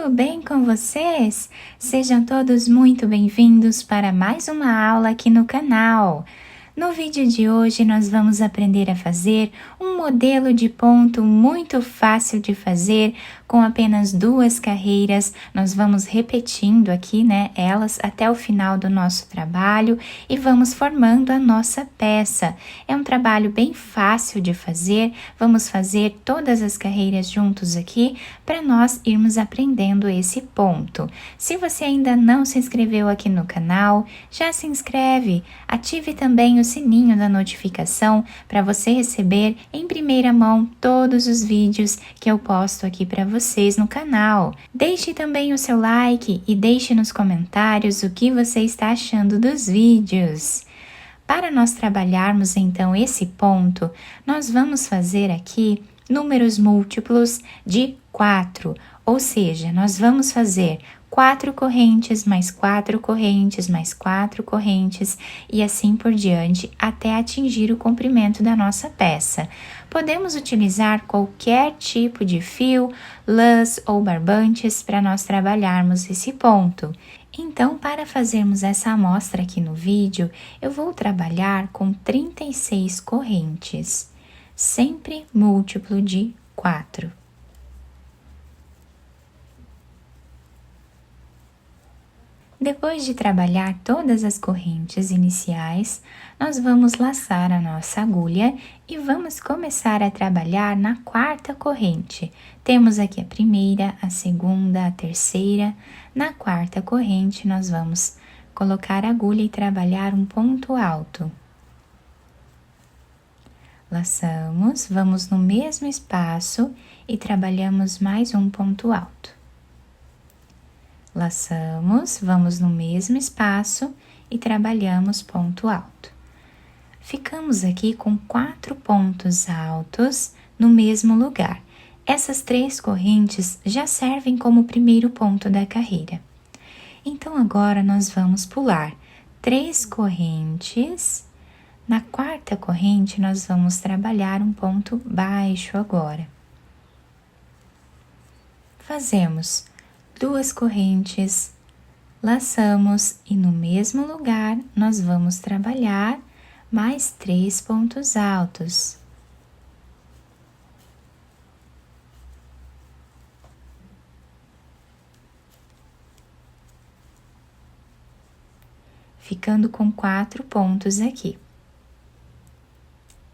Tudo bem com vocês? Sejam todos muito bem-vindos para mais uma aula aqui no canal. No vídeo de hoje nós vamos aprender a fazer um modelo de ponto muito fácil de fazer com apenas 2 carreiras. Nós vamos repetindo aqui, elas até o final do nosso trabalho e vamos formando a nossa peça. É um trabalho bem fácil de fazer, vamos fazer todas as carreiras juntos aqui para nós irmos aprendendo esse ponto. Se você ainda não se inscreveu aqui no canal, já se inscreve, ative também o sininho da notificação para você receber em primeira mão todos os vídeos que eu posto aqui para vocês no canal. Deixe também o seu like e deixe nos comentários o que você está achando dos vídeos. Para nós trabalharmos então esse ponto, nós vamos fazer aqui números múltiplos de 4, ou seja, nós vamos fazer 4 correntes, mais 4 correntes, mais 4 correntes e assim por diante até atingir o comprimento da nossa peça. Podemos utilizar qualquer tipo de fio, lãs ou barbantes para nós trabalharmos esse ponto. Então, para fazermos essa amostra aqui no vídeo, eu vou trabalhar com 36 correntes, sempre múltiplo de 4. Depois de trabalhar todas as correntes iniciais, nós vamos laçar a nossa agulha e vamos começar a trabalhar na 4ª corrente. Temos aqui a primeira, a segunda, a terceira. Na 4ª corrente, nós vamos colocar a agulha e trabalhar um ponto alto. Laçamos, vamos no mesmo espaço e trabalhamos mais um ponto alto. Laçamos, vamos no mesmo espaço e trabalhamos ponto alto. Ficamos aqui com 4 pontos altos no mesmo lugar. Essas 3 correntes já servem como primeiro ponto da carreira. Então, agora nós vamos pular 3 correntes. Na 4ª corrente, nós vamos trabalhar um ponto baixo agora. Fazemos 2 correntes, laçamos e no mesmo lugar nós vamos trabalhar mais 3 pontos altos. Ficando com 4 pontos aqui.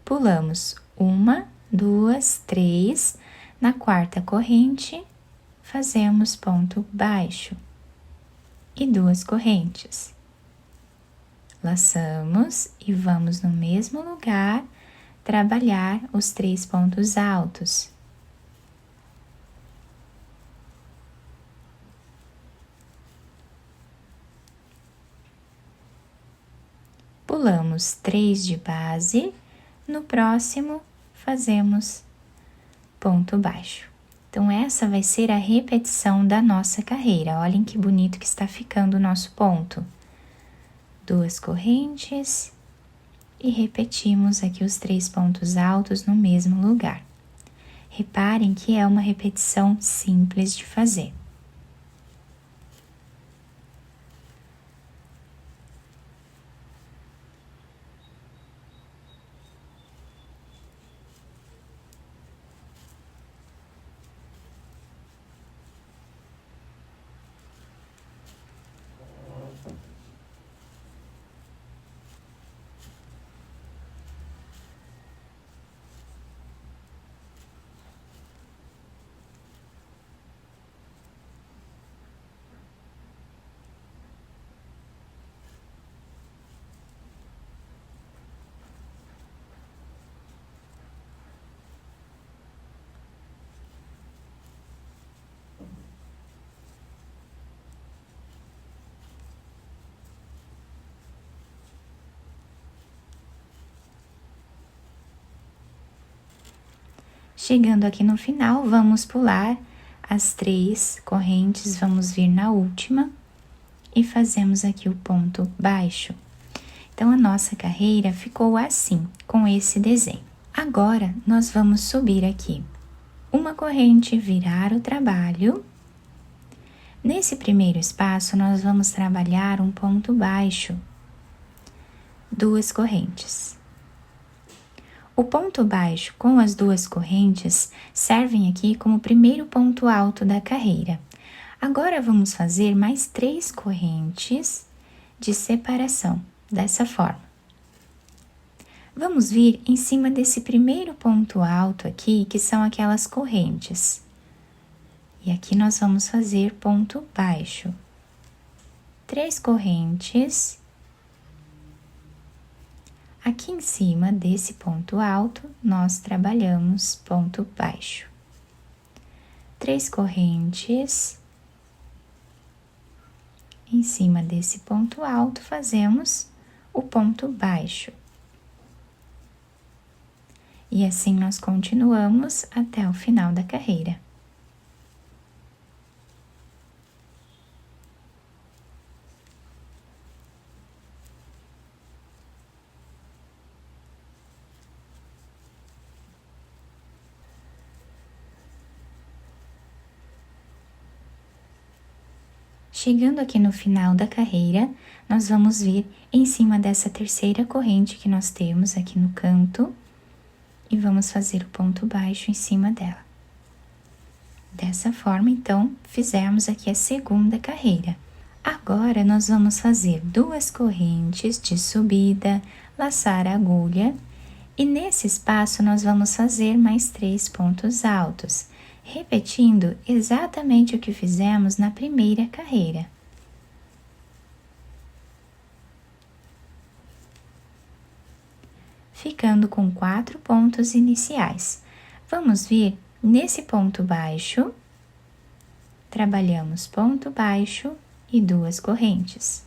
Pulamos 1, 2, 3, na 4ª corrente, fazemos ponto baixo e 2 correntes. Laçamos e vamos no mesmo lugar trabalhar os 3 pontos altos. Pulamos 3 de base, no próximo fazemos ponto baixo. Então, essa vai ser a repetição da nossa carreira. Olhem que bonito que está ficando o nosso ponto. 2 correntes e repetimos aqui os 3 pontos altos no mesmo lugar. Reparem que é uma repetição simples de fazer. Chegando aqui no final, vamos pular as 3 correntes, vamos vir na última e fazemos aqui o ponto baixo. Então, a nossa carreira ficou assim, com esse desenho. Agora, nós vamos subir aqui uma corrente, virar o trabalho Nesse primeiro espaço, nós vamos trabalhar um ponto baixo, 2 correntes. O ponto baixo com as 2 correntes servem aqui como primeiro ponto alto da carreira. Agora vamos fazer mais 3 correntes de separação, dessa forma. Vamos vir em cima desse primeiro ponto alto aqui, que são aquelas correntes. E aqui nós vamos fazer ponto baixo. 3 correntes. Aqui em cima desse ponto alto, nós trabalhamos ponto baixo. 3 correntes. Em cima desse ponto alto, fazemos o ponto baixo. E assim nós continuamos até o final da carreira. Chegando aqui no final da carreira, nós vamos vir em cima dessa terceira corrente que nós temos aqui no canto e vamos fazer o ponto baixo em cima dela. Dessa forma, então, fizemos aqui a segunda carreira. Agora, nós vamos fazer 2 correntes de subida, laçar a agulha e nesse espaço nós vamos fazer mais 3 pontos altos, repetindo exatamente o que fizemos na primeira carreira. Ficando com 4 pontos iniciais. Vamos vir nesse ponto baixo, trabalhamos ponto baixo e 2 correntes.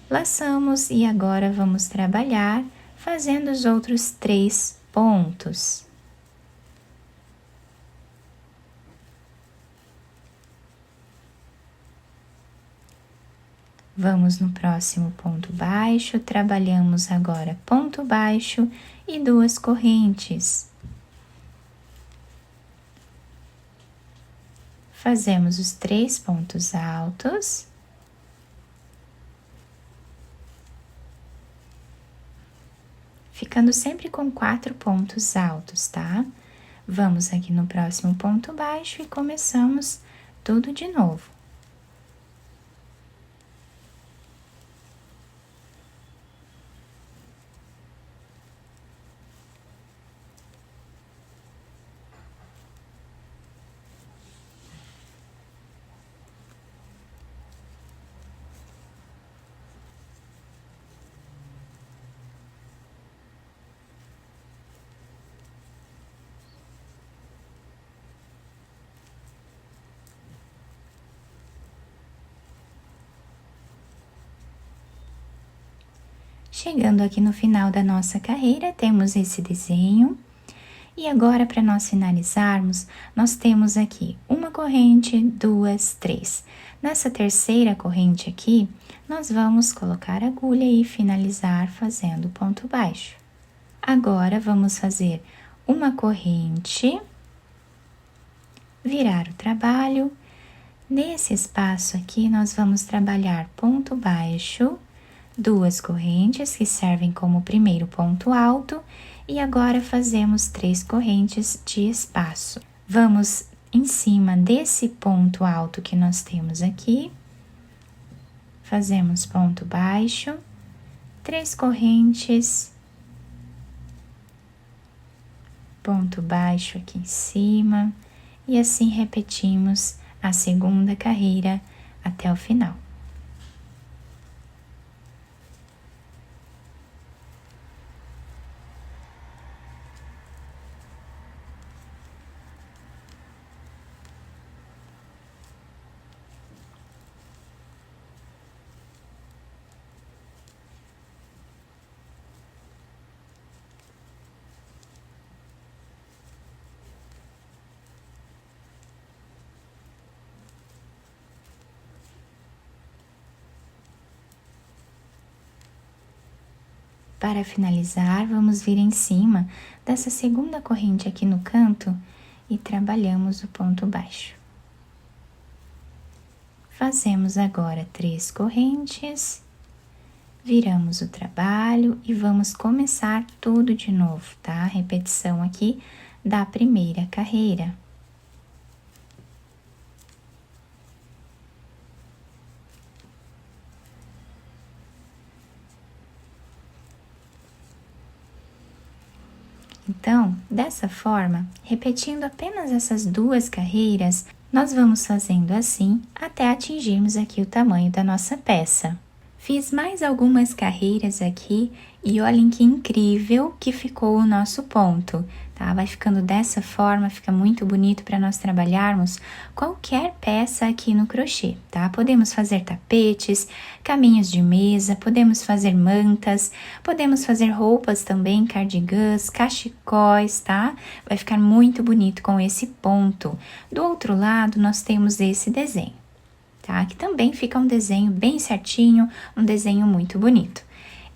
Laçamos e agora vamos trabalhar fazendo os outros 3 pontos. Vamos no próximo ponto baixo, trabalhamos agora ponto baixo e 2 correntes. Fazemos os 3 pontos altos. Ficando sempre com 4 pontos altos, tá? Vamos aqui no próximo ponto baixo e começamos tudo de novo. Chegando aqui no final da nossa carreira, temos esse desenho. E agora, para nós finalizarmos, nós temos aqui uma corrente, 2, 3. Nessa terceira corrente aqui, nós vamos colocar a agulha e finalizar fazendo ponto baixo. Agora, vamos fazer uma corrente, virar o trabalho. Nesse espaço aqui, nós vamos trabalhar ponto baixo, 2 correntes que servem como primeiro ponto alto e agora fazemos 3 correntes de espaço. Vamos em cima desse ponto alto que nós temos aqui, fazemos ponto baixo, 3 correntes, ponto baixo aqui em cima e assim repetimos a segunda carreira até o final. Para finalizar, vamos vir em cima dessa segunda corrente aqui no canto e trabalhamos o ponto baixo. Fazemos agora 3 correntes, viramos o trabalho e vamos começar tudo de novo, tá? Repetição aqui da primeira carreira. Então, dessa forma, repetindo apenas essas 2 carreiras, nós vamos fazendo assim até atingirmos aqui o tamanho da nossa peça. Fiz mais algumas carreiras aqui e olhem que incrível que ficou o nosso ponto, tá? Vai ficando dessa forma, fica muito bonito para nós trabalharmos qualquer peça aqui no crochê, tá? Podemos fazer tapetes, caminhos de mesa, podemos fazer mantas, podemos fazer roupas também, cardigans, cachecóis, tá? Vai ficar muito bonito com esse ponto. Do outro lado, nós temos esse desenho. Tá? Que também fica um desenho bem certinho, um desenho muito bonito.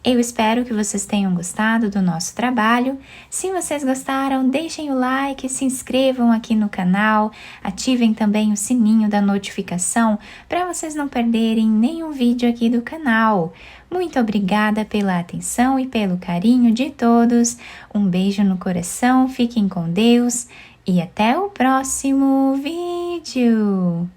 Eu espero que vocês tenham gostado do nosso trabalho. Se vocês gostaram, deixem o like, se inscrevam aqui no canal, ativem também o sininho da notificação para vocês não perderem nenhum vídeo aqui do canal. Muito obrigada pela atenção e pelo carinho de todos. Um beijo no coração, fiquem com Deus e até o próximo vídeo!